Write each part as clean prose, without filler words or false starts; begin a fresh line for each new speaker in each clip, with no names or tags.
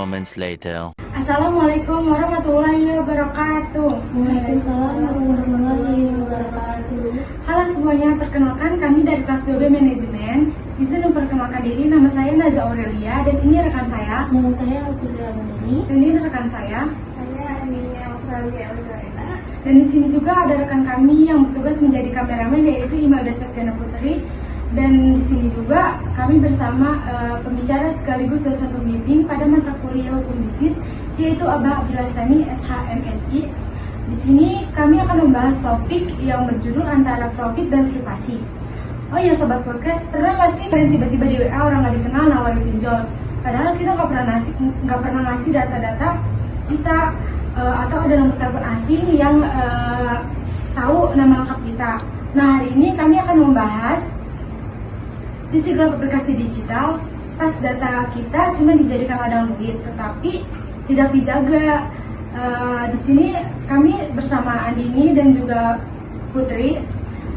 moments later.
Assalamualaikum warahmatullahi wabarakatuh.
Waalaikumsalam warahmatullahi wabarakatuh.
Halo semuanya, perkenalkan kami dari kelas 2B Manajemen. Izin memperkenalkan diri, nama saya Naja Aurelia dan ini rekan saya.
Nama saya Putri Amani.
Dan ini rekan saya.
Saya Arminia Aurelia Elgarena.
Dan di sini juga ada rekan kami yang bertugas menjadi kameramen yaitu Imelda Septiana Putri. Dan di sini juga kami bersama pembicara sekaligus dosen pembimbing pada mata kuliah hukum bisnis yaitu Abah Abdillah Sani SHMSI. Di sini kami akan membahas topik yang berjudul antara profit dan privasi. Oh ya sobat podcast, pernah nggak sih kalian tiba-tiba di WA orang nggak dikenal nawarin pinjol? Padahal kita nggak pernah ngasih data-data kita atau ada nomor telepon asing yang tahu nama lengkap kita. Nah hari ini kami akan membahas sisi gelap aplikasi digital pas data kita cuma dijadikan ladang duit, tetapi tidak dijaga. Di sini kami bersama Andini dan juga Putri.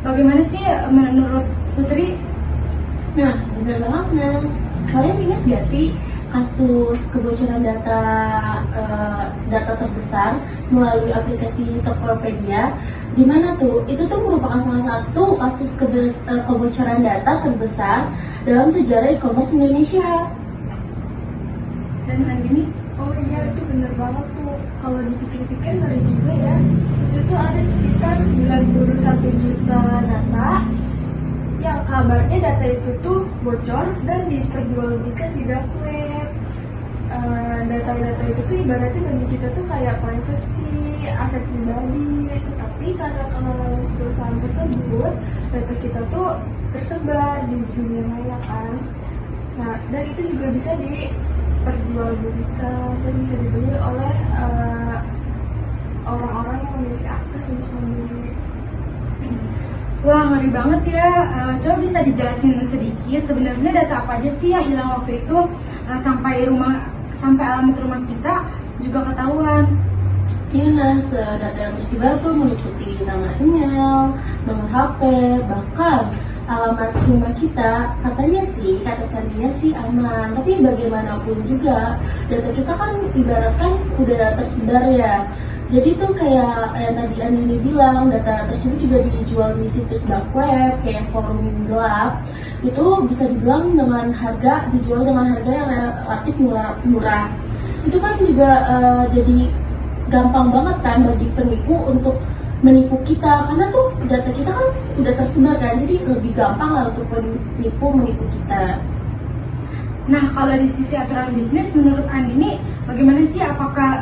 Bagaimana sih menurut Putri?
Nah, benar banget Nas. Kalian ingat gak sih kasus kebocoran data terbesar melalui aplikasi Tokopedia? Di mana tuh? Itu tuh merupakan salah satu kasus kebocoran data terbesar dalam sejarah e-commerce Indonesia.
Dan Andini?
Oh iya, itu bener banget tuh. Kalau dipikir-pikir ngeri juga ya. Itu tuh ada sekitar 91 juta data yang kabarnya data itu tuh bocor dan diperjualbelikan di dark web. Data-data itu tuh ibaratnya bagi kita tuh kayak privacy, aset pribadi. Tetapi karena perusahaan tersebut, data kita tuh tersebar di dunia maya kan. Nah, dan itu juga bisa diperjualbelikan dan bisa dibeli oleh orang-orang yang memiliki akses untuk membeli.
Wah ngeri banget ya. Coba bisa dijelasin sedikit sebenarnya data apa aja sih yang hilang waktu itu sampai alamat rumah kita juga ketahuan.
Nas, data yang tersebar tuh meliputi nama email, nomor HP, bahkan alamat rumah kita. Kata sandinya sih aman, tapi bagaimanapun juga data kita kan ibaratkan udah tersebar ya. Jadi tuh kayak yang tadi Andini bilang, data tersebut juga dijual di situs dark web kayak forum gelap. Itu bisa dibilang dijual dengan harga yang relatif murah. Itu kan juga jadi gampang banget kan bagi penipu untuk menipu kita, karena tuh data kita kan udah tersebar kan, jadi lebih gampang lah untuk menipu kita.
Nah kalau di sisi aturan bisnis menurut Andini bagaimana sih? Apakah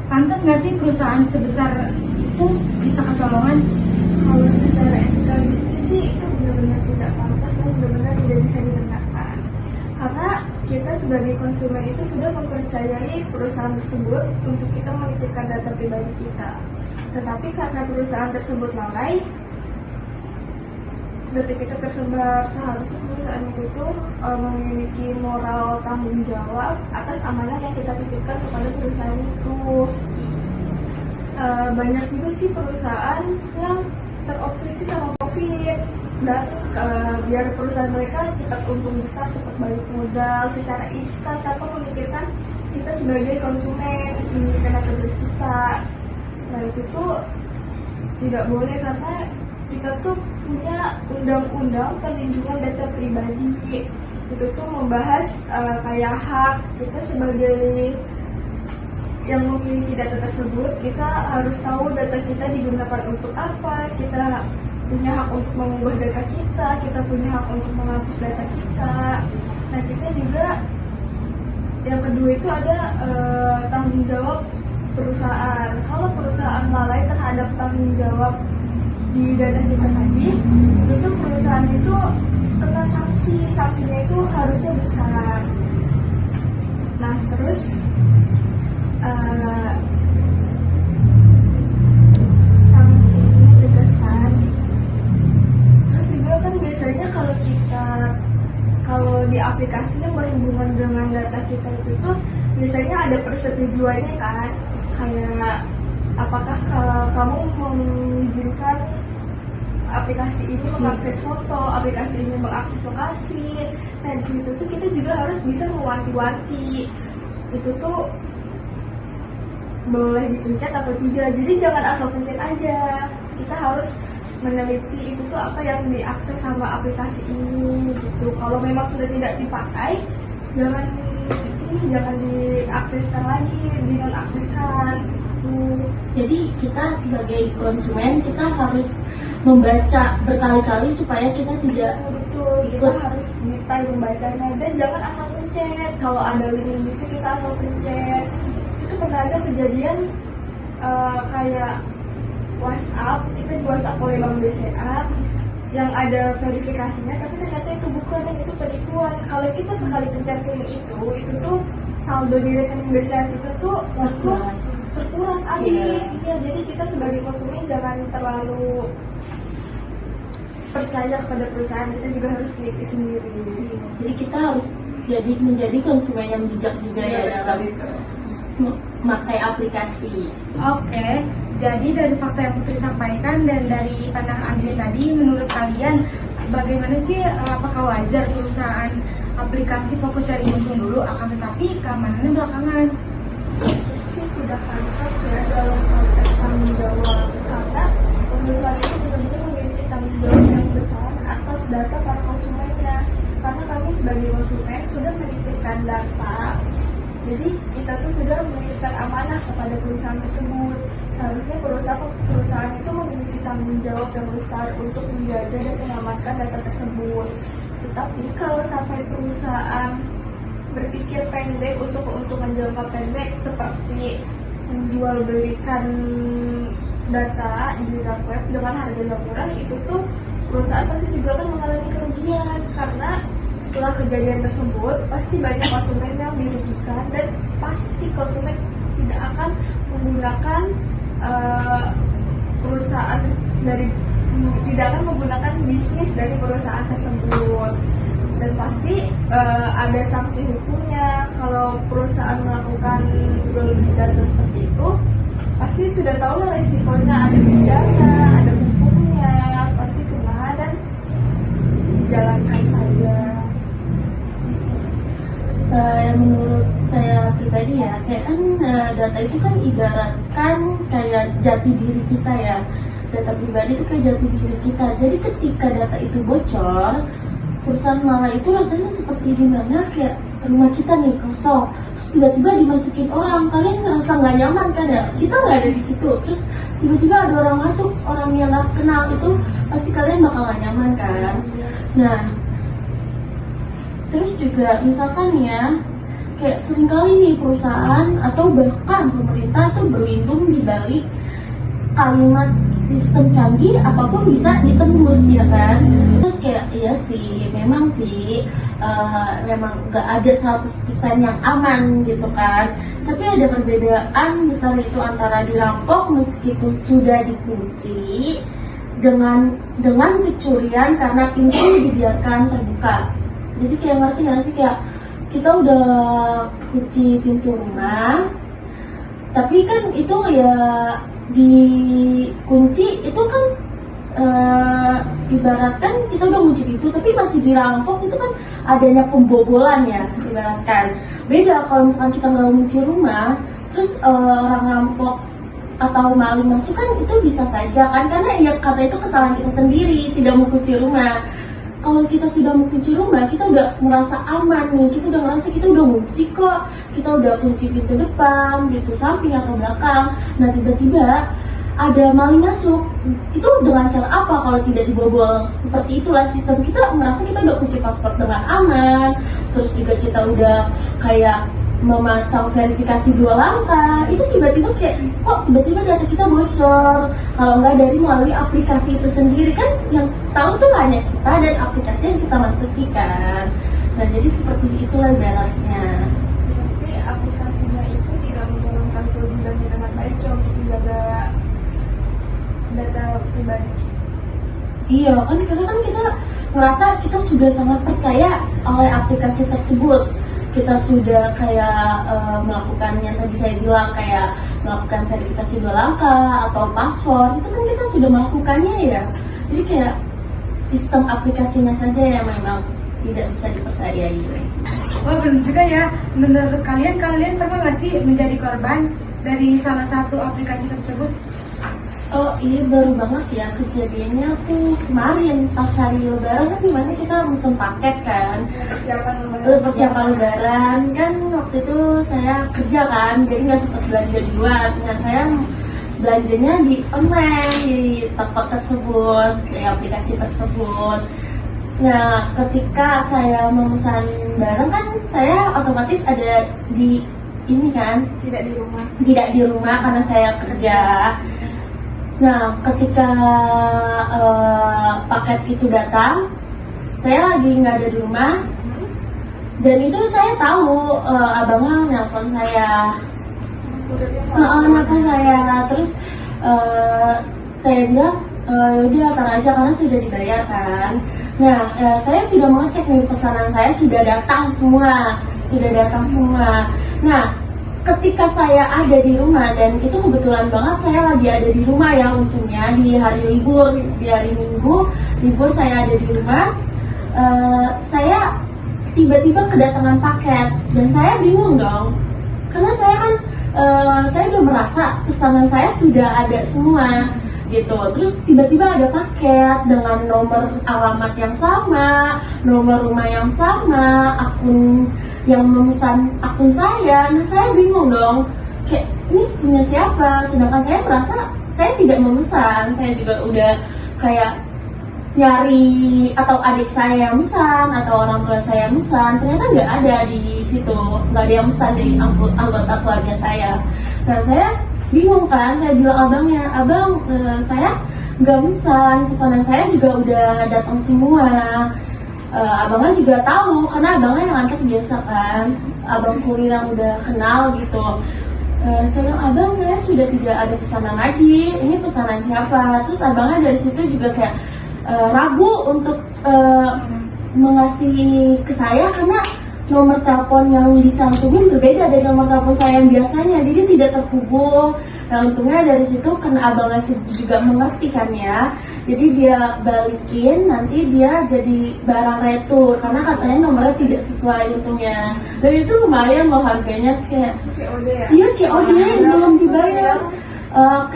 pantas nggak sih perusahaan sebesar itu bisa kecolongan?
Kalau secara etika bisnis sih itu benar-benar tidak pantas dan benar-benar tidak bisa dibenarkan. Karena kita sebagai konsumen itu sudah mempercayai perusahaan tersebut untuk kita menitipkan data pribadi kita. Tetapi karena perusahaan tersebut lalai, data kita tersebar, seharusnya perusahaan itu tuh memiliki moral tanggung jawab atas amanah yang kita titipkan kepada perusahaan itu. Banyak juga sih perusahaan yang terobsesi sama COVID dan biar perusahaan mereka cepat untung besar, cepat balik modal secara instan tanpa memikirkan kita sebagai konsumen, memikirkan data kita. Nah itu tuh tidak boleh karena kita tuh punya undang-undang perlindungan data pribadi. Itu tuh membahas kayak hak kita sebagai yang memiliki data tersebut, kita harus tahu data kita digunakan untuk apa, kita punya hak untuk mengubah data kita punya hak untuk menghapus data kita. Nah kita juga yang kedua itu ada tanggung jawab perusahaan. Kalau perusahaan lalai terhadap tanggung jawab di data kita tadi, itu tuh perusahaan itu kena sanksinya itu harusnya besar. Nah terus sanksinya tegasan. Terus juga kan biasanya kalau di aplikasinya berhubungan dengan data kita itu tuh biasanya ada persetujuannya kan, kayak apakah kamu mengizinkan aplikasi ini mengakses foto, aplikasi ini mengakses lokasi. Nah di situ tuh kita juga harus bisa mewanti-wanti itu tuh boleh dipencet atau tidak. Jadi jangan asal pencet aja, kita harus meneliti itu tuh apa yang diakses sama aplikasi ini gitu. Kalau memang sudah tidak dipakai, jangan diakseskan lagi, dinonaktifkan.
Jadi kita sebagai konsumen kita harus membaca berkali-kali supaya kita tidak
Betul, kita harus detail membacanya dan jangan asal pencet. Kalau ada link gitu kita asal pencet. Itu pernah ada kejadian kayak WhatsApp, itu di WhatsApp oleh Bank BCA yang ada verifikasinya, tapi ternyata itu bukan, dan itu penipuan. Kalau kita sekali pencet link itu tuh saldo di rekening BCA kita tuh langsung terkuras habis. Ya, jadi kita sebagai konsumen jangan terlalu percaya kepada perusahaan, kita juga harus teliti sendiri.
Jadi kita harus menjadi konsumen yang bijak juga ya dalam memakai aplikasi.
Oke, jadi dari fakta yang Putri sampaikan dan dari pandangan Andri tadi, menurut kalian bagaimana sih, apakah wajar perusahaan aplikasi fokus cari untung dulu, akan tetapi keamanannya belakangan?
Sih tidak pantas ya dalam konteks tanggung jawab, karena perusahaan itu benar-benar memiliki tanggung jawab yang besar atas data para konsumennya. Karena kami sebagai konsumen sudah menitipkan data, jadi kita tuh sudah menitipkan amanah kepada perusahaan tersebut. Seharusnya perusahaan itu memiliki tanggung jawab yang besar untuk menjaga dan mengamankan data tersebut. Tetapi kalau sampai perusahaan berpikir pendek untuk keuntungan jangka pendek seperti menjual belikan data di dark web dengan harga yang murah, itu tuh perusahaan pasti juga akan mengalami kerugian, karena setelah kejadian tersebut pasti banyak konsumen yang dirugikan dan pasti konsumen tidak akan menggunakan tidak akan menggunakan bisnis dari perusahaan tersebut. Dan pasti ada sanksi hukumnya. Kalau perusahaan melakukan jual beli data seperti itu, pasti sudah tahu lah resikonya, ada pidana, ada hukumnya, pasti kena dan jalankan saja.
Menurut saya pribadi ya, kayak kan data itu kan ibaratkan kayak jati diri kita ya. Data pribadi itu kayak jati diri kita. Jadi ketika data itu bocor, perusahaan malah itu rasanya seperti dimana kayak rumah kita nih kosong, terus tiba-tiba dimasukin orang, kalian ngerasa nggak nyaman kan ya? Kita nggak ada di situ, terus tiba-tiba ada orang masuk, orang yang nggak kenal, itu pasti kalian bakal nggak nyaman kan? Nah, terus juga misalkan ya, kayak seringkali nih perusahaan atau bahkan pemerintah tuh berlindung di balik kalimat sistem canggih apapun bisa ditembus ya kan. Terus kayak iya sih, memang sih memang gak ada 100% yang aman gitu kan. Tapi ada perbedaan misalnya itu antara dirampok meskipun sudah dikunci dengan kecurian karena pintu dibiarkan terbuka. Jadi kayak ngerti gak sih, kayak kita udah kunci pintu rumah, tapi kan itu ya dikunci itu kan ibaratkan kita udah kunci pintu tapi masih dirampok, itu kan adanya pembobolan ya ibaratkan. Beda kalau misalkan kita nggak kunci rumah terus orang rampok atau maling masuk kan itu bisa saja kan, karena ya kata itu kesalahan kita sendiri tidak mau kunci rumah. Kalau kita sudah mengunci rumah, kita udah merasa aman nih, kita udah ngerasa kita udah kunci kok, kita udah kunci pintu depan, gitu, samping atau belakang. Nah tiba-tiba ada maling masuk, itu dengan cara apa kalau tidak dibobol? Seperti itulah sistem kita, merasa kita udah kunci paspor dengan aman, terus juga kita udah kayak memasang verifikasi 2 langkah, itu tiba-tiba kayak kok tiba-tiba data kita bocor. Kalau nggak dari melalui aplikasi itu sendiri kan, yang tahu tuh hanya kita dan aplikasi yang kita masuki kan. Nah jadi seperti itulah ibaratnya.
Tapi aplikasinya itu tidak menjalankan kewajibannya dengan baik ya untuk menjaga data pribadi.
Iya kan, karena kan kita merasa kita sudah sangat percaya oleh aplikasi tersebut. Kita sudah kayak melakukan yang tadi saya bilang, kayak melakukan verifikasi 2 langkah atau password, itu kan kita sudah melakukannya ya. Jadi kayak sistem aplikasinya saja yang memang tidak bisa dipercayai.
Wah, benar juga ya. Menurut kalian pernah nggak sih menjadi korban dari salah satu aplikasi tersebut?
Oh iya, baru banget ya kejadiannya tuh kemarin pas hari lebaran kan, dimana kita mesen paket kan. Persiapan lebaran kan, waktu itu saya kerja kan, jadi nggak sempat belanja di luar. Nah, saya belanjanya di online, di toko tersebut, di aplikasi tersebut. Nah, ketika saya memesan barang kan, saya otomatis ada di ini kan, tidak di rumah karena saya kerja. Nah, ketika paket itu datang, saya lagi nggak ada di rumah, dan itu saya tahu abangnya nelpon saya, terus saya bilang udah tar aja karena sudah dibayar kan. Nah, saya sudah mengecek nih, pesanan saya sudah datang semua. Nah, ketika saya ada di rumah, dan itu kebetulan banget saya lagi ada di rumah ya, untungnya di hari libur, di hari Minggu libur saya ada di rumah. Saya tiba-tiba kedatangan paket dan saya bingung dong, karena saya kan saya udah merasa pesanan saya sudah ada semua gitu. Terus tiba-tiba ada paket dengan nomor alamat yang sama, nomor rumah yang sama, akun yang memesan akun saya. Nah, saya bingung dong, kayak ini punya siapa, sedangkan saya merasa saya tidak memesan. Saya juga udah kayak nyari atau adik saya yang mesan atau orang tua saya yang mesan, ternyata nggak ada di situ, nggak ada yang mesan dari anggota keluarga saya. Nah, saya bingung kan, saya bilang abangnya, abang saya nggak mesan, pesanan saya juga udah datang semua. Abangnya juga tahu karena abangnya yang nganter biasa kan, abang kurir yang udah kenal gitu. Saya bilang, abang saya sudah tidak ada pesanan lagi, ini pesanan siapa? Terus abangnya dari situ juga kayak ragu untuk mengasih ke saya karena nomor telepon yang dicantumin berbeda dari nomor telepon saya yang biasanya, jadi tidak terhubung. Nah, untungnya dari situ karena abangnya juga mengerti kan ya, jadi dia balikin, nanti dia jadi barang retur karena katanya nomornya tidak sesuai untungnya. Dan itu lumayan loh harganya, kayak
COD ya?
Iya, COD belum dibayar.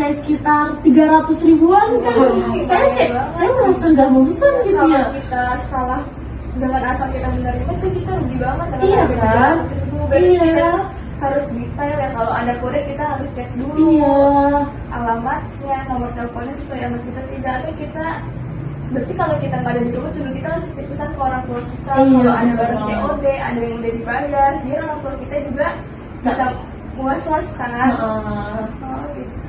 Kayak sekitar 300 ribuan kan. Saya merasa nggak memesan gitu
Kalau
ya.
kita salah dengan asal kita menerima itu kita rugi banget dengan
Iya
harga
kan?
300 ribu. Berarti
Iya.
kita harus detail ya, kalau ada kurir kita harus cek dulu
Iya.
alamatnya, nomor teleponnya sesuai sama kita tidak, atau kita berarti kalau kita nggak ada di rumah juga kita harus titip pesan ke orang tua kita.
Iya,
Kalau ada barang
benar.
COD, ada yang udah dibayar, biar orang tua kita juga bisa was-was kan. Oh, gitu.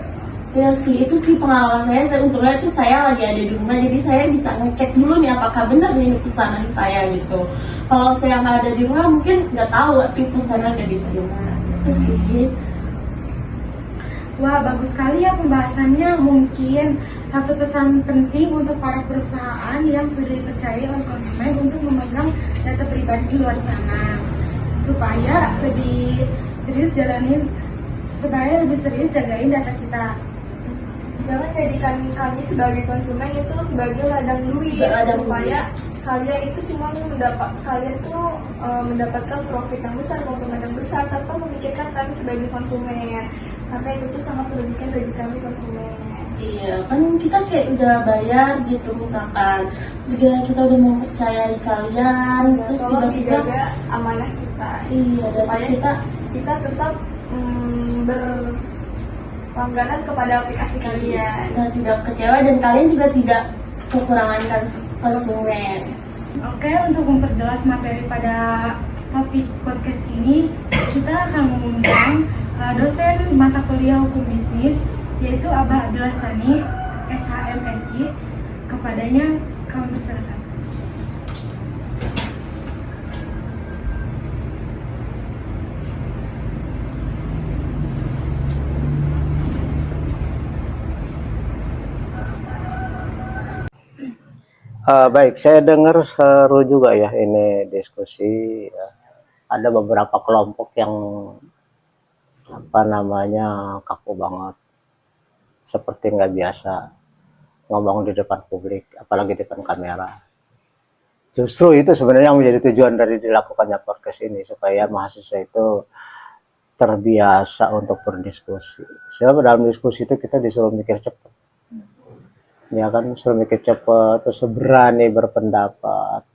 Ya sih, itu sih pengalaman saya. Dan untungnya itu saya lagi ada di rumah, jadi saya bisa ngecek dulu nih apakah benar nih pesanan saya gitu. Kalau saya nggak ada di rumah mungkin nggak tahu tapi pesanan nggak diterima. Itu sih.
Wah, bagus sekali ya pembahasannya. Mungkin satu pesan penting untuk para perusahaan yang sudah dipercayai oleh konsumen untuk memegang data pribadi di luar sana, supaya lebih serius jagain data kita.
Jangan jadikan kami sebagai konsumen itu sebagai ladang duit, supaya kalian itu cuma mendapatkan profit yang besar, keuntungan yang besar tanpa memikirkan kami sebagai konsumen, karena itu tuh sangat merugikan bagi kami konsumen.
Iya, kan kita kayak udah bayar gitu misalkan, terus juga kita udah mempercayai kalian, terus
Tolong
tiba-tiba
dijaga amanah kita.
iya, data
Supaya kita tetap berlangganan kepada aplikasi kalian.
kita tidak kecewa dan kalian juga tidak kekurangan konsumen.
Oke, untuk memperjelas materi pada topik podcast ini, kita akan mengundang dosen mata kuliah hukum bisnis, yaitu Abah Abdullah Sani, SHMSI. Kepadanya kami persilakan.
Baik, saya dengar seru juga ya ini diskusi. Ada beberapa kelompok yang kaku banget, seperti nggak biasa ngomong di depan publik, apalagi di depan kamera. Justru itu sebenarnya yang menjadi tujuan dari dilakukannya podcast ini, supaya mahasiswa itu terbiasa untuk berdiskusi. Sebab dalam diskusi itu kita disuruh mikir cepat. Ya kan, suruh mikir cepat, terus berani berpendapat,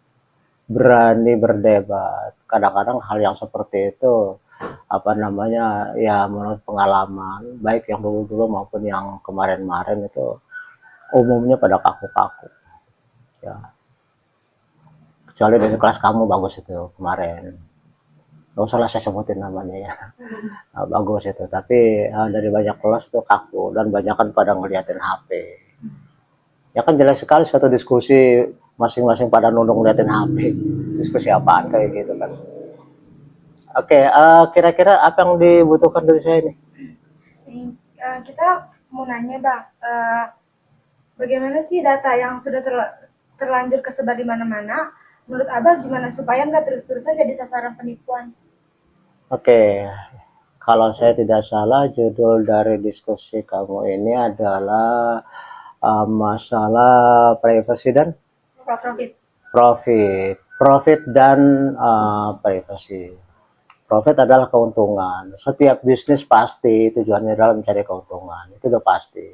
berani berdebat. Kadang-kadang hal yang seperti itu apa namanya ya, menurut pengalaman baik yang dulu-dulu maupun yang kemarin-kemarin itu umumnya pada kaku-kaku. Ya, kecuali dari kelas kamu bagus itu kemarin. Gak usah lah saya sebutin namanya ya. Nah, bagus itu, tapi dari banyak kelas itu kaku dan banyak kan pada ngeliatin HP. Ya kan jelas sekali suatu diskusi masing-masing pada nunduk ngeliatin HP. Diskusi apaan kayak gitu kan. Oke, kira-kira apa yang dibutuhkan dari saya ini?
Kita mau nanya Bang, bagaimana sih data yang sudah terlanjur kesebar di mana-mana? Menurut Abah gimana supaya nggak terus-terusan jadi sasaran penipuan?
Oke, kalau saya tidak salah judul dari diskusi kamu ini adalah masalah privacy dan
Profit.
profit dan privacy. Profit adalah keuntungan. Setiap bisnis pasti tujuannya adalah mencari keuntungan, itu udah pasti.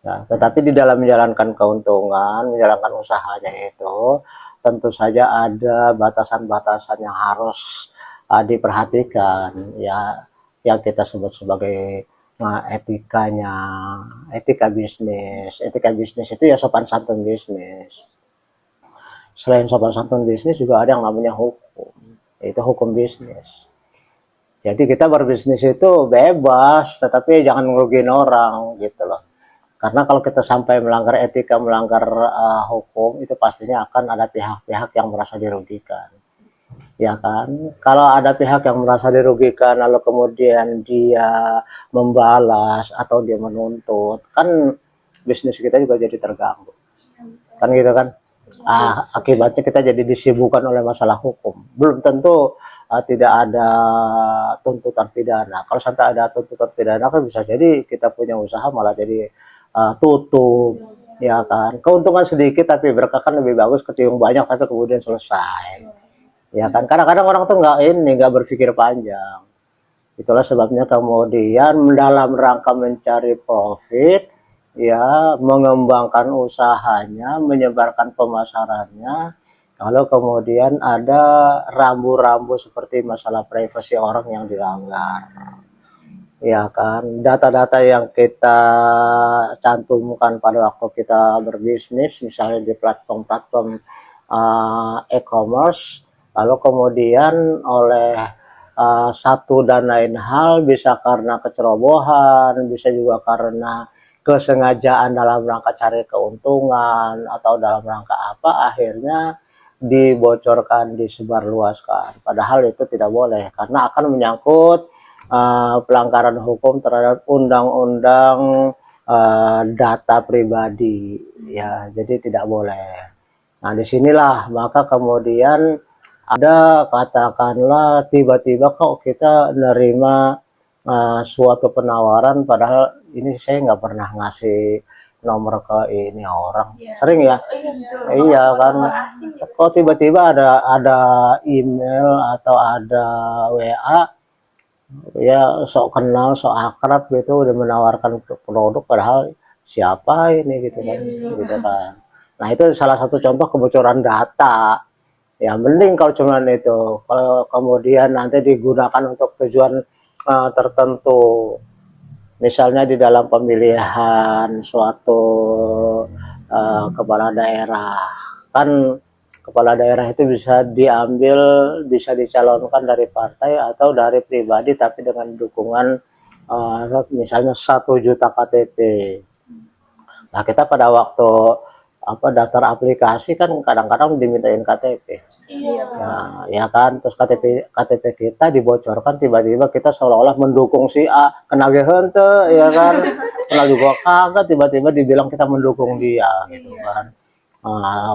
Ya, tetapi di dalam menjalankan keuntungan, menjalankan usahanya itu, tentu saja ada batasan-batasan yang harus diperhatikan, ya, yang kita sebut sebagai etikanya, etika bisnis. Etika bisnis itu ya sopan santun bisnis. Selain sopan santun bisnis juga ada yang namanya hukum, yaitu hukum bisnis. Jadi kita berbisnis itu bebas, tetapi jangan ngerugiin orang gitu loh. Karena kalau kita sampai melanggar etika, melanggar hukum, itu pastinya akan ada pihak-pihak yang merasa dirugikan. Ya kan? Kalau ada pihak yang merasa dirugikan, lalu kemudian dia membalas atau dia menuntut, kan bisnis kita juga jadi terganggu. Kan gitu kan? Akibatnya kita jadi disibukkan oleh masalah hukum. Belum tentu tidak ada tuntutan pidana. Kalau sampai ada tuntutan pidana kan bisa jadi kita punya usaha malah jadi tutup, ya kan. Keuntungan sedikit tapi berkah kan lebih bagus ketimbang banyak tapi kemudian selesai, ya kan. Kadang-kadang orang tuh nggak berpikir panjang. Itulah sebabnya kemudian dalam rangka mencari profit, ya, mengembangkan usahanya, menyebarkan pemasarannya, kalau kemudian ada rambu-rambu seperti masalah privasi orang yang dilanggar. Ya kan, data-data yang kita cantumkan pada waktu kita berbisnis, misalnya di platform-platform e-commerce, lalu kemudian oleh satu dan lain hal, bisa karena kecerobohan, bisa juga karena kesengajaan dalam rangka cari keuntungan atau dalam rangka apa, akhirnya dibocorkan, disebarluaskan. Padahal itu tidak boleh karena akan menyangkut pelanggaran hukum terhadap undang-undang data pribadi, ya, jadi tidak boleh. Nah, disinilah maka kemudian ada katakanlah tiba-tiba kok kita nerima suatu penawaran, padahal ini saya nggak pernah ngasih nomor ke ini orang, sering ya, iya kan, kok tiba-tiba ada email atau ada WA, ya sok kenal, sok akrab gitu, udah menawarkan produk padahal siapa ini gitu kan, gitu kan. Nah, itu salah satu contoh kebocoran data. Ya mending kalau cuman itu, kalau kemudian nanti digunakan untuk tujuan tertentu, misalnya di dalam pemilihan suatu kepala daerah, kan kepala daerah itu bisa diambil, bisa dicalonkan dari partai atau dari pribadi, tapi dengan dukungan misalnya 1 juta KTP. Nah, kita pada waktu daftar aplikasi kan kadang-kadang dimintain KTP. Ya kan, terus KTP kita dibocorkan, tiba-tiba kita seolah-olah mendukung si A, kenal hente, ya kan, kenal juga kagak, tiba-tiba dibilang kita mendukung dia gitu kan.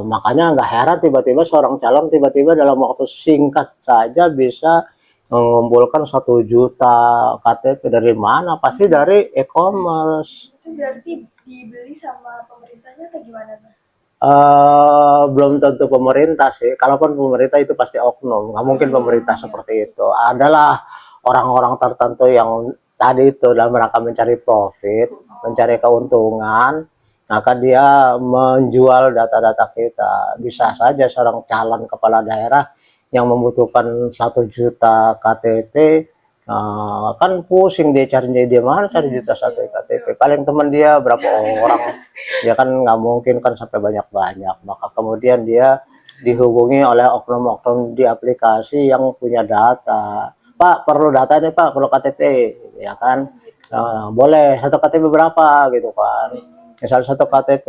Makanya nggak heran tiba-tiba seorang calon tiba-tiba dalam waktu singkat saja bisa mengumpulkan 1 juta KTP. Dari mana? Pasti dari e-commerce.
Itu berarti dibeli sama pemerintahnya atau gimana, Bang?
Belum tentu pemerintah sih. Kalaupun pemerintah itu pasti oknum. Nggak mungkin pemerintah seperti itu. Adalah orang-orang tertentu yang tadi itu dalam rangka mencari profit, mencari keuntungan, maka dia menjual data-data kita. Bisa saja seorang calon kepala daerah yang membutuhkan 1 juta KTP, kan pusing dia cari mana cari juta satu KTP, paling teman dia berapa orang, ya kan nggak mungkin kan sampai banyak-banyak. Maka kemudian dia dihubungi oleh oknum-oknum di aplikasi yang punya data. Pak, perlu data nih Pak, perlu KTP, ya kan. Boleh, 1 KTP berapa gitu kan. Misal 1 KTP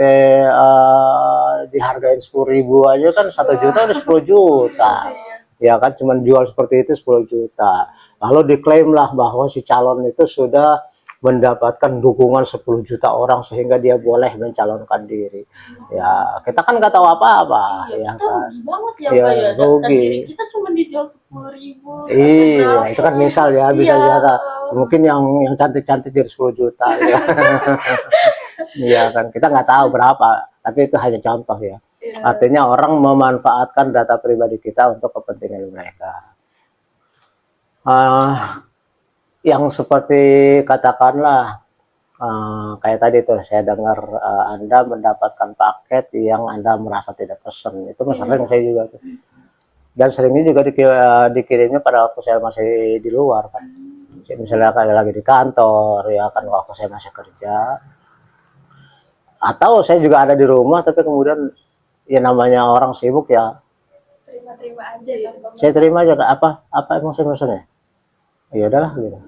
dihargain 10.000 aja kan, 1 juta udah 10 juta. Ya kan, cuman jual seperti itu 10 juta. Lalu diklaimlah bahwa si calon itu sudah mendapatkan dukungan 10 juta orang sehingga dia boleh mencalonkan diri. Ya, kita kan nggak tahu apa-apa, ya
Kita
kan.
rugi banget ya,
Ya,
Pak ya. Dan
rugi.
diri kita cuma dijual 10.000.
Iya, itu kan misal ya, bisa
Iya.
jasa. Mungkin yang cantik-cantik jadi 10 juta ya. Iya kan, kita nggak tahu berapa, tapi itu hanya contoh ya. Artinya orang memanfaatkan data pribadi kita untuk kepentingan mereka. Yang seperti katakanlah kayak tadi tuh saya dengar Anda mendapatkan paket yang Anda merasa tidak pesen, itu sering saya juga tuh. Dan seringnya juga dikirimnya pada waktu saya masih di luar kan. Misalnya kayak lagi di kantor ya kan, waktu saya masih kerja, atau saya juga ada di rumah tapi kemudian ya namanya orang sibuk ya,
Terima-terima aja ya.
saya terima aja apa emang saya pesennya, ya udahlah gitu.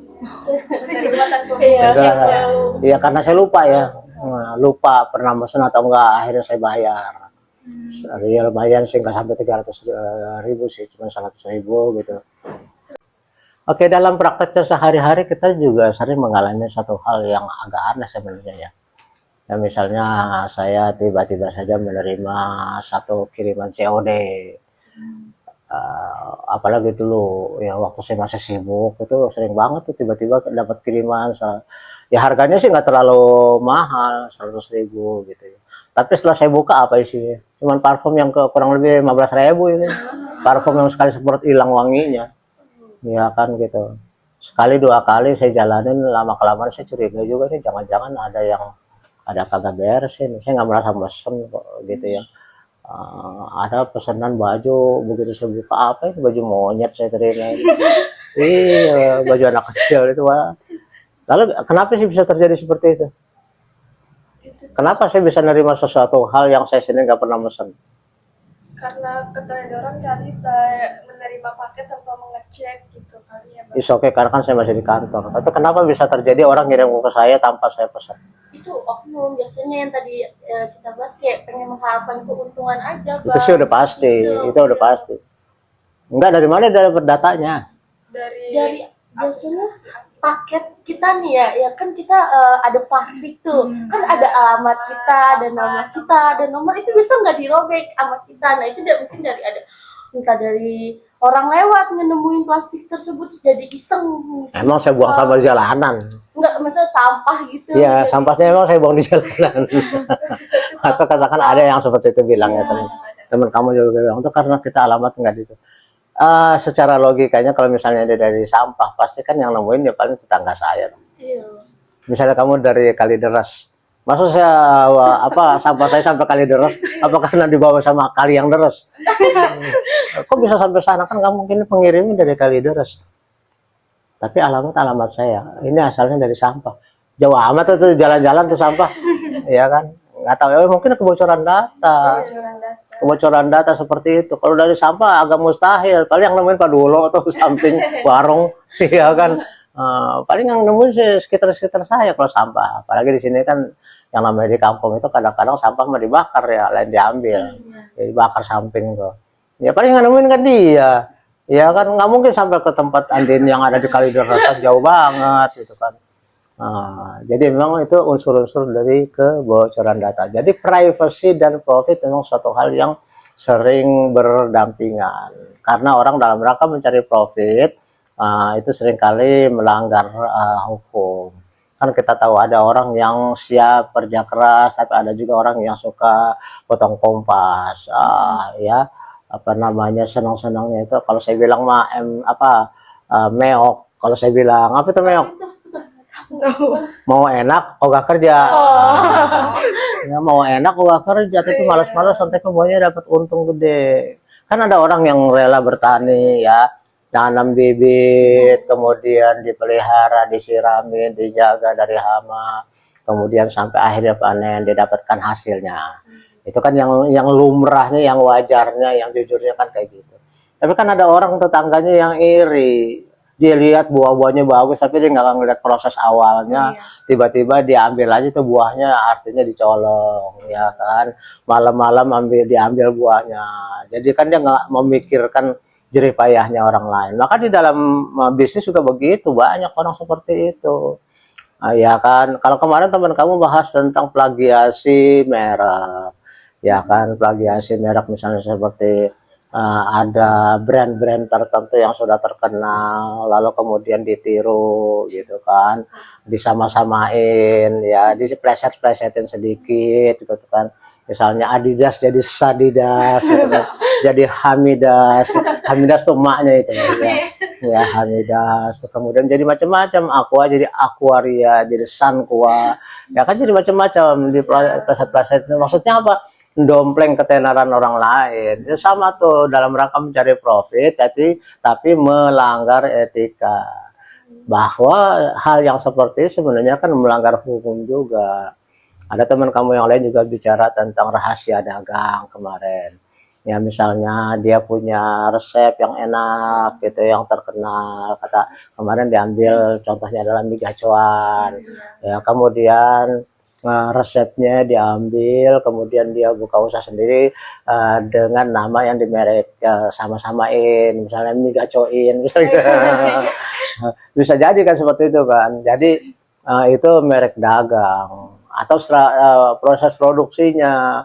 Terima tanpa
Iya,
Ya udahlah.
tahu.
Iya karena saya lupa ya. Lupa pernah mesen atau enggak, akhirnya saya bayar. Ya lumayan sih, nggak sampai 300.000 sih, cuma 100.000 gitu. Oke, dalam prakteknya sehari-hari kita juga sering mengalami satu hal yang agak aneh sebenarnya ya. Ya misalnya saya tiba-tiba saja menerima satu kiriman COD. Apalagi dulu ya waktu saya masih sibuk itu sering banget tuh tiba-tiba dapat kiriman. Ya harganya sih nggak terlalu mahal, 100.000 gitu ya. Tapi setelah saya buka apa isinya? Cuman parfum yang kurang lebih 15.000 itu. Parfum yang sekali semprot hilang wanginya. Ya kan gitu. Sekali 2 kali saya jalanin, lama-kelamaan saya curiga juga nih, jangan-jangan ada kagak beres ini. Saya nggak merasa mesen kok gitu ya. Ada pesanan baju, begitu saya buka apa itu, baju monyet saya terima. Iya, baju anak kecil itu Pak. Lalu kenapa sih bisa terjadi seperti itu? Kenapa saya bisa nerima sesuatu hal yang saya sendiri nggak pernah mesen?
karena keteledoran kali saya menerima paket tanpa mengecek gitu kali ya Bang.
Is oke, karena kan saya masih di kantor. Tapi kenapa bisa terjadi orang ngirim ke saya tanpa saya pesan?
Itu oknum biasanya yang tadi kita bahas, kayak pengen mengharapkan keuntungan aja,
Itu sih udah pasti, itu udah pasti. Enggak, dari mana dia dapat datanya?
Dari biasanya paket kita nih ya kan kita ada plastik tuh, kan ada alamat kita, ada nama kita, ada nomor, itu bisa nggak dirobek sama kita. Nah itu mungkin entah dari orang lewat nemuin plastik tersebut terus jadi iseng.
Emang saya buang sampah di jalanan?
Enggak, maksudnya sampah gitu.
Iya, sampahnya emang saya buang di jalanan. Atau katakan ada yang seperti itu bilangnya teman kamu juga bilang itu karena kita alamat nggak itu. Secara logikanya kalau misalnya dia dari sampah, pasti kan yang nemuin ya paling tetangga saya.
Iya.
Misalnya kamu dari Kalideres, maksud saya sampah saya sampai Kalideres, apa karena dibawa sama kali yang deres? Kok bisa sampai sana, kan nggak mungkin pengirimnya dari Kalideres. Tapi alamat saya, ini asalnya dari sampah. Jauh amat tuh jalan-jalan tuh sampah, ya kan? Nggak tahu ya, mungkin kebocoran data. Kebocoran data seperti itu. Kalau dari sampah agak mustahil. Paling yang nemuin Pak Dulo atau samping warung, ya kan. Paling yang nemuin sih sekitar saya kalau sampah. Apalagi di sini kan yang namanya di kampung itu kadang-kadang sampah mau dibakar ya, lain diambil. Jadi bakar samping tuh. Ya paling yang nemuin kan dia. Ya kan nggak mungkin sampai ke tempat Andin yang ada di Kalideres, kan jauh banget gitu kan. Jadi memang itu unsur-unsur dari kebocoran data. Jadi privacy dan profit memang suatu hal yang sering berdampingan. Karena orang dalam rangka mencari profit itu seringkali melanggar hukum. Kan kita tahu ada orang yang siap kerja keras, tapi ada juga orang yang suka potong kompas. Ya, apa namanya, senang-senangnya itu kalau saya bilang mah meok. Kalau saya bilang apa itu meok? Mau enak ogah kerja. Ya mau enak ogah kerja, tapi malas-malas sampai kemudian dapat untung gede. Kan ada orang yang rela bertani ya, tanam bibit, kemudian dipelihara, disirami, dijaga dari hama, kemudian sampai akhirnya panen, didapatkan hasilnya. Itu kan yang lumrahnya, yang wajarnya, yang jujurnya kan kayak gitu. Tapi kan ada orang tetangganya yang iri. Dia lihat buah-buahnya bagus, tapi dia nggak ngeliat proses awalnya. Tiba-tiba dia ambil aja tuh buahnya, artinya dicolong, ya kan. Malam-malam diambil buahnya. Jadi kan dia nggak memikirkan jerih payahnya orang lain. Maka di dalam bisnis juga begitu, banyak orang seperti itu. Ya kan, kalau kemarin teman kamu bahas tentang plagiasi merek, ya kan, plagiasi merek misalnya seperti ada brand-brand tertentu yang sudah terkenal, lalu kemudian ditiru gitu kan, disama-samain, ya, dipleset-plesetin sedikit gitu kan. Misalnya Adidas jadi Sadidas gitu kan. Jadi Hamidas. Hamidas tuh emaknya itu ya. Ya Hamidas. Kemudian jadi macam-macam, Aqua jadi Aquaria, jadi Sunqua. Ya kan jadi macam-macam di pleset-pleset. Maksudnya apa? Dompleng ketenaran orang lain. Ya sama tuh dalam rangka mencari profit, tapi melanggar etika. Bahwa hal yang seperti sebenarnya kan melanggar hukum juga. Ada teman kamu yang lain juga bicara tentang rahasia dagang kemarin. Ya misalnya dia punya resep yang enak gitu, yang terkenal. Kata kemarin diambil contohnya adalah mie gacoan. Ya kemudian resepnya diambil, kemudian dia buka usaha sendiri dengan nama yang dimerek sama-samain, misalnya mie gacoin misalnya. Bisa jadi kan seperti itu kan. Jadi itu merek dagang. Atau proses produksinya,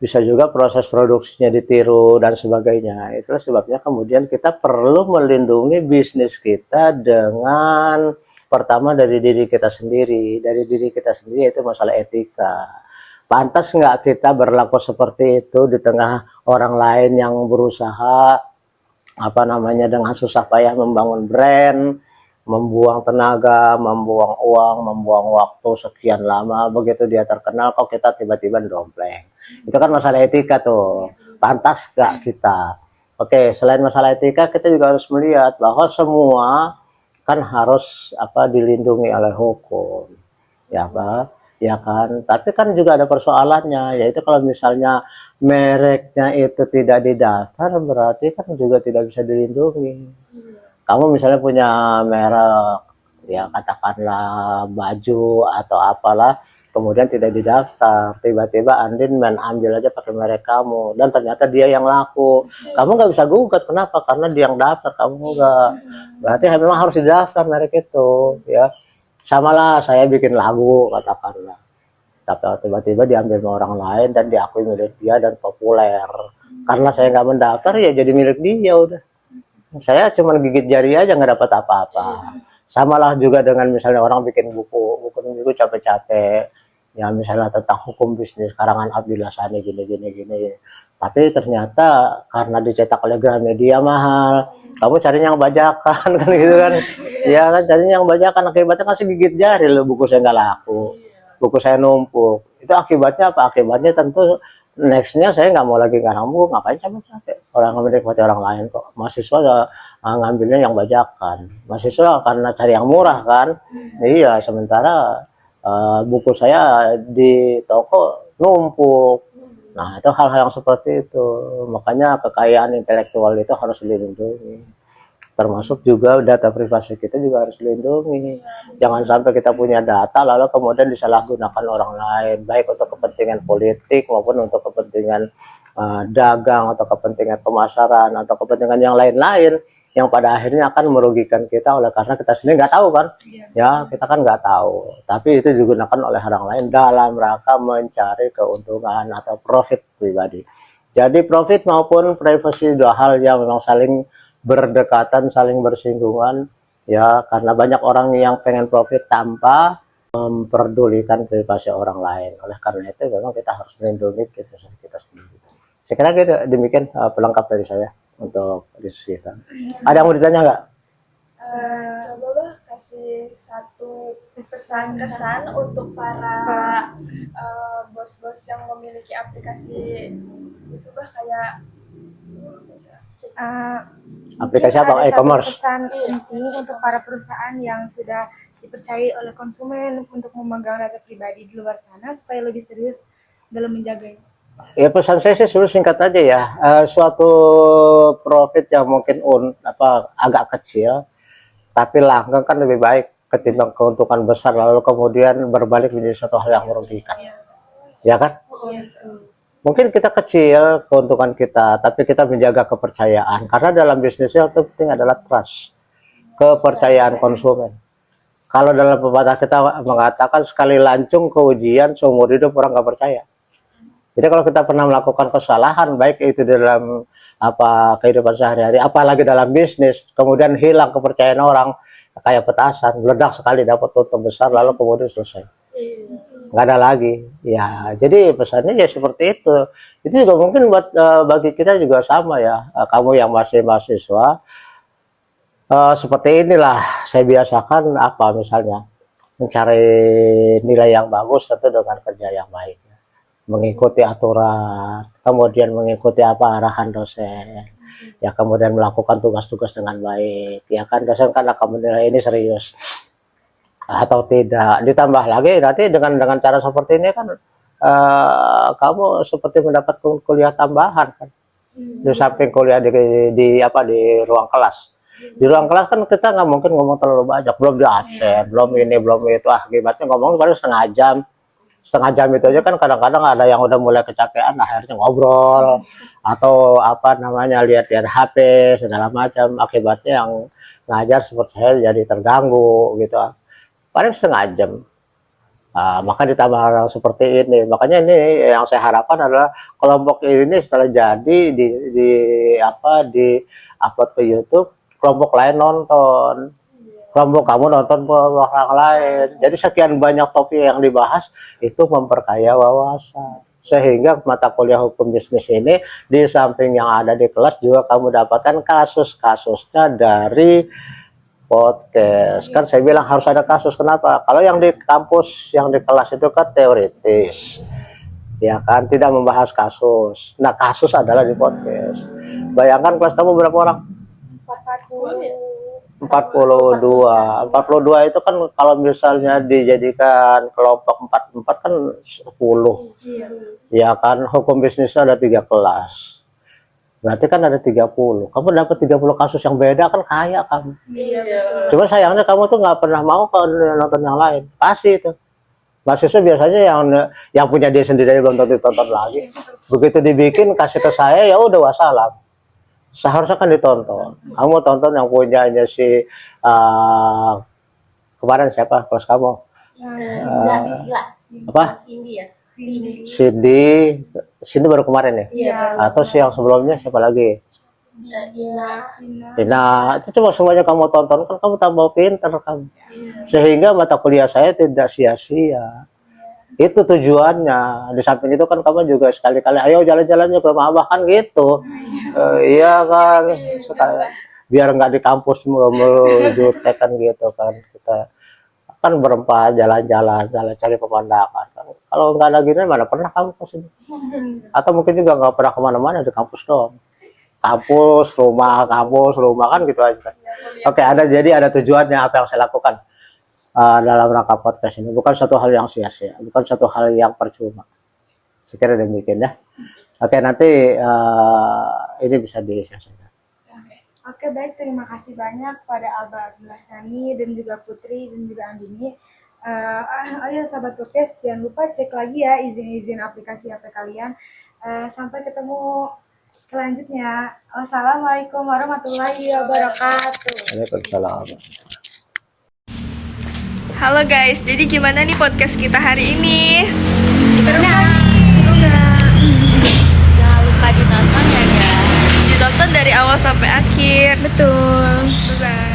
bisa juga proses produksinya ditiru dan sebagainya. Itulah sebabnya kemudian kita perlu melindungi bisnis kita dengan pertama dari diri kita sendiri. Dari diri kita sendiri itu masalah etika. Pantas nggak kita berlaku seperti itu di tengah orang lain yang berusaha dengan susah payah membangun brand, membuang tenaga, membuang uang, membuang waktu sekian lama. Begitu dia terkenal, kok kita tiba-tiba dompleng. Itu kan masalah etika tuh. Pantas gak kita? Oke, selain masalah etika, kita juga harus melihat bahwa semua kan harus dilindungi oleh hukum. Ya kan? Tapi kan juga ada persoalannya, yaitu kalau misalnya mereknya itu tidak didaftar, berarti kan juga tidak bisa dilindungi. Kamu misalnya punya merek, ya katakanlah baju atau apalah, kemudian tidak didaftar, tiba-tiba Andin ambil aja pakai merek kamu, dan ternyata dia yang laku. Kamu nggak bisa gugat, kenapa? Karena dia yang daftar, kamu nggak. Berarti memang harus didaftar merek itu, ya. Samalah saya bikin lagu, katakanlah. Tapi tiba-tiba diambil sama orang lain dan diakui milik dia dan populer. Karena saya nggak mendaftar, ya jadi milik dia udah. Saya cuma gigit jari aja nggak dapat apa-apa. Samalah juga dengan misalnya orang bikin buku capek-capek, ya misalnya tentang hukum bisnis karangan Abdillah Sani gini. Tapi ternyata karena dicetak oleh Gramedia mahal, kamu carinya yang bajakan kan gitu kan? Ya kan carinya yang bajakan, akibatnya kan gigit jari loh, buku saya nggak laku, buku saya numpuk. Itu akibatnya apa? Akibatnya tentu nextnya saya nggak mau lagi ngarang buku, ngapain capek-capek, orang menikmati orang lain kok. Mahasiswa ngambilnya yang bajakan, mahasiswa karena cari yang murah kan. Iya, sementara buku saya di toko numpuk. Nah itu hal-hal yang seperti itu, makanya kekayaan intelektual itu harus dilindungi, termasuk juga data privasi kita juga harus dilindungi. Jangan sampai kita punya data lalu kemudian disalahgunakan orang lain, baik untuk kepentingan politik maupun untuk kepentingan dagang atau kepentingan pemasaran atau kepentingan yang lain-lain, yang pada akhirnya akan merugikan kita oleh karena kita sendiri nggak tahu kan. Ya kita kan nggak tahu, tapi itu digunakan oleh orang lain dalam rangka mencari keuntungan atau profit pribadi. Jadi profit maupun privasi dua hal yang memang saling berdekatan, saling bersinggungan. Ya, karena banyak orang yang pengen profit tanpa memperdulikan privasi orang lain. Oleh karena itu memang kita harus melindungi privasi kita sendiri. Saya kira gitu, demikian pelengkap dari saya untuk diskusi kita. Ada yang mau ditanya nggak?
Coba bah kasih satu pesan-kesan untuk para bos-bos yang memiliki aplikasi itu bah kayak
Aplikasi
mungkin
apa?
ada satu
E-commerce.
pesan penting untuk para perusahaan yang sudah dipercayai oleh konsumen untuk memegang data pribadi di luar sana supaya lebih serius dalam menjaganya.
Ya pesan saya sih sebenarnya singkat aja ya. Suatu profit yang mungkin agak kecil, tapi langgeng kan lebih baik ketimbang keuntungan besar lalu kemudian berbalik menjadi suatu hal yang merugikan. Ya kan? Mungkin kita kecil keuntungan kita, tapi kita menjaga kepercayaan. Karena dalam bisnisnya yang penting adalah trust, kepercayaan konsumen. Kalau dalam pepatah kita mengatakan sekali lancung ke ujian seumur hidup orang nggak percaya. Jadi kalau kita pernah melakukan kesalahan, baik itu dalam kehidupan sehari-hari, apalagi dalam bisnis, kemudian hilang kepercayaan orang, kayak petasan, meledak sekali dapat untung besar, lalu kemudian selesai. Nggak ada lagi. Ya, jadi pesannya ya seperti itu. Itu juga mungkin buat bagi kita juga sama ya. Kamu yang masih mahasiswa, seperti inilah saya biasakan misalnya mencari nilai yang bagus tentu dengan kerja yang baik. Mengikuti aturan, kemudian mengikuti arahan dosen, ya kemudian melakukan tugas-tugas dengan baik, ya kan dosen kan akan menilai ini serius atau tidak. Ditambah lagi nanti dengan cara seperti ini kan kamu seperti mendapat kuliah tambahan kan, di samping kuliah di ruang kelas. Di ruang kelas kan kita nggak mungkin ngomong terlalu banyak, belum di absen, belum ini belum itu, akibatnya ngomong paling setengah jam itu aja kan kadang-kadang ada yang udah mulai kecapean, akhirnya ngobrol atau lihat-lihat HP segala macam, akibatnya yang ngajar seperti saya jadi terganggu gitu, paling setengah jam. Maka ditambah hal seperti ini, makanya ini yang saya harapkan adalah kelompok ini setelah jadi di upload ke YouTube, kelompok lain nonton. Kelompok kamu nonton orang lain. Jadi sekian banyak topik yang dibahas itu memperkaya wawasan. Sehingga mata kuliah hukum bisnis ini di samping yang ada di kelas juga kamu dapatkan kasus-kasusnya dari podcast. Kan saya bilang harus ada kasus. Kenapa? Kalau yang di kampus, yang di kelas itu kan teoritis. Ya kan, tidak membahas kasus. Nah, kasus adalah di podcast. Bayangkan kelas kamu berapa orang? 42 itu kan kalau misalnya dijadikan kelompok 4 kan 10. Ya kan, hukum bisnisnya ada 3 kelas. Berarti kan ada 30. Kamu dapat 30 kasus yang beda kan kaya kamu. Cuma sayangnya kamu tuh nggak pernah mau nonton yang lain. Pasti itu. Mahasiswa biasanya yang punya dia sendiri belum tentu tonton lagi. Begitu dibikin kasih ke saya ya udah wassalam. Seharusnya kan ditonton. Kamu tonton yang punyanya si kemarin siapa kelas kamu? Cindy baru kemarin ya? Atau si yang sebelumnya siapa lagi? Nah, itu cuma semuanya kamu tonton kan kamu tambah pinter kamu. Sehingga mata kuliah saya tidak sia-sia. Itu tujuannya. Di samping itu kan kamu juga sekali-kali ayo jalan-jalannya ke rumah abah kan gitu. Iya kan, sekali biar nggak di kampus menuju kan gitu kan, kita kan berempat jalan-jalan cari pemandangan kan. Kalau nggak ada gini mana pernah kamu ke sini, atau mungkin juga nggak pernah kemana-mana di kampus dong, kampus rumah kan gitu aja. Oke, jadi ada tujuannya apa yang saya lakukan dalam rangka podcast ini, bukan satu hal yang sia-sia, bukan satu hal yang percuma. Sekira demikian ya. Oke, nanti ini bisa diselesaikan.
Oke, baik. Terima kasih banyak pada Abah Abdullah Sani dan juga Putri dan juga Andini. Sahabat podcast, jangan lupa cek lagi ya izin-izin aplikasi HP kalian. Sampai ketemu selanjutnya. Wassalamualaikum warahmatullahi wabarakatuh.
Waalaikumsalam.
Halo guys, jadi gimana nih podcast kita hari ini?
Seru
nggak?
Jangan lupa ditonton ya guys.
Ditonton dari awal sampai akhir.
Betul.
Bye-bye.